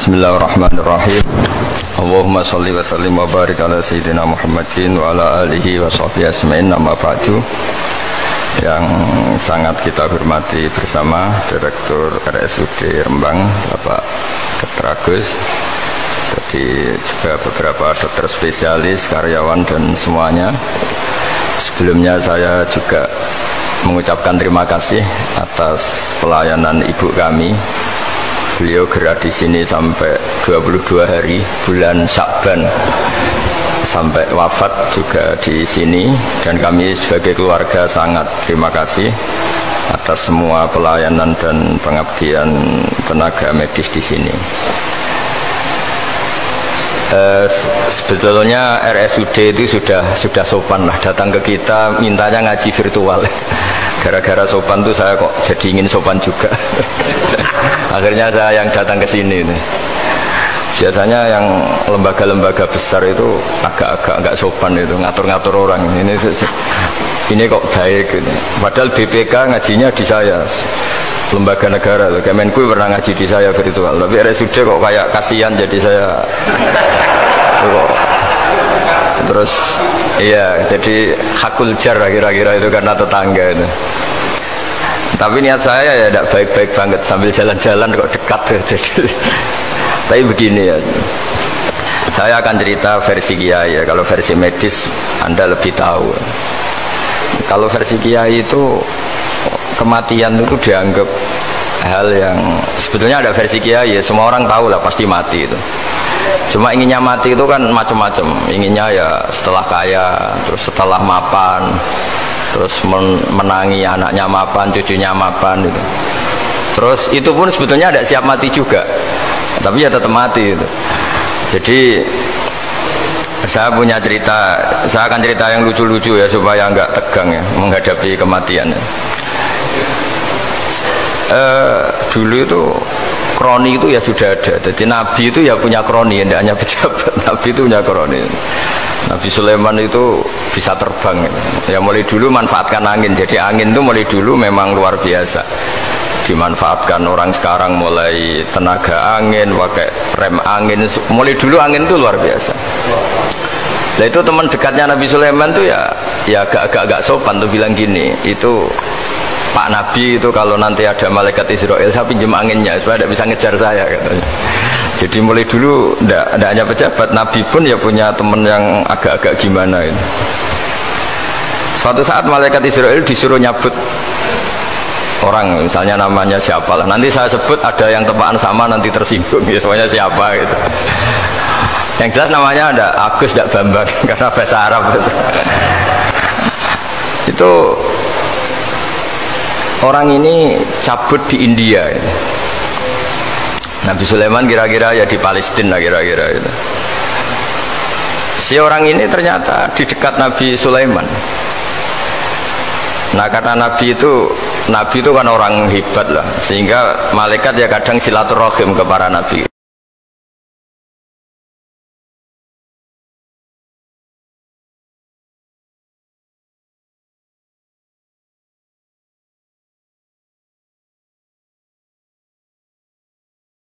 Bismillahirrahmanirrahim. Allahumma sholli wa sallim wa barik ala sayyidina Muhammadin wa ala alihi wa sahbihi asma'in, amma ba'du. Yang sangat kita hormati bersama Direktur RSUD Rembang, Bapak Dr. Agus, jadi juga beberapa dokter spesialis, karyawan dan semuanya. Sebelumnya saya juga mengucapkan terima kasih atas pelayanan ibu kami. Beliau gerak di sini sampai 22 hari bulan Sya'ban sampai wafat juga di sini, dan kami sebagai keluarga sangat terima kasih atas semua pelayanan dan pengabdian tenaga medis di sini. Sebetulnya RSUD itu sudah sopan lah, datang ke kita mintanya ngaji virtual. Gara-gara sopan tuh saya kok jadi ingin sopan juga. Akhirnya saya yang datang ke sini nih. Biasanya yang lembaga-lembaga besar itu agak-agak nggak sopan itu, ngatur-ngatur orang. Ini kok baik ini. Padahal BPK ngajinya di saya, lembaga negara. Kemenku pernah ngaji di saya virtual. Tapi RSUD kok kayak kasihan jadi saya. Terus iya, jadi hakul jar kira-kira itu karena tetangga itu. Tapi niat saya ya tidak baik-baik banget, sambil jalan-jalan kok dekat jadi. Tapi begini ya, saya akan cerita versi kiai ya. Kalau versi medis Anda lebih tahu. Kalau versi kiai itu kematian itu dianggap hal yang sebetulnya ada versi kiai ya, semua orang tahu lah pasti mati itu. Cuma inginnya mati itu kan macam-macam. Inginnya ya setelah kaya, terus setelah mapan, terus menangi anaknya mapan, cucunya mapan itu. Terus itu pun sebetulnya tidak siap mati juga, tapi ya tetap mati itu. Jadi saya punya cerita, saya akan cerita yang lucu-lucu ya supaya nggak tegang ya menghadapi kematian. Dulu itu kroni itu ya sudah ada. Jadi Nabi itu ya punya kroni, tidak hanya pejabat. Nabi itu punya kroni. Nabi Sulaiman itu bisa terbang. Ya mulai dulu manfaatkan angin. Jadi angin itu mulai dulu memang luar biasa. Dimanfaatkan orang sekarang, mulai tenaga angin, pakai rem angin. Mulai dulu angin itu luar biasa. Nah itu teman dekatnya Nabi Sulaiman tuh ya agak sopan tuh bilang gini, itu Pak Nabi itu kalau nanti ada malaikat Israel saya pinjam anginnya supaya tidak bisa ngejar saya katanya. Jadi mulai dulu tidak hanya pejabat, Nabi pun ya punya teman yang agak-agak gimana itu. Suatu saat malaikat Israel disuruh nyabut orang, misalnya namanya siapa lah, nanti saya sebut ada yang tepaan sama nanti tersinggung ya, semuanya siapa gitu. Yang jelas namanya ada Agus, tidak Bambang karena bahasa Arab itu. Itu orang ini cabut di India ya. Nabi Sulaiman kira-kira ya di Palestina kira-kira itu. Si orang ini ternyata di dekat Nabi Sulaiman. Nah karena Nabi itu kan orang hebat lah, sehingga malaikat ya kadang silaturahim ke para nabi.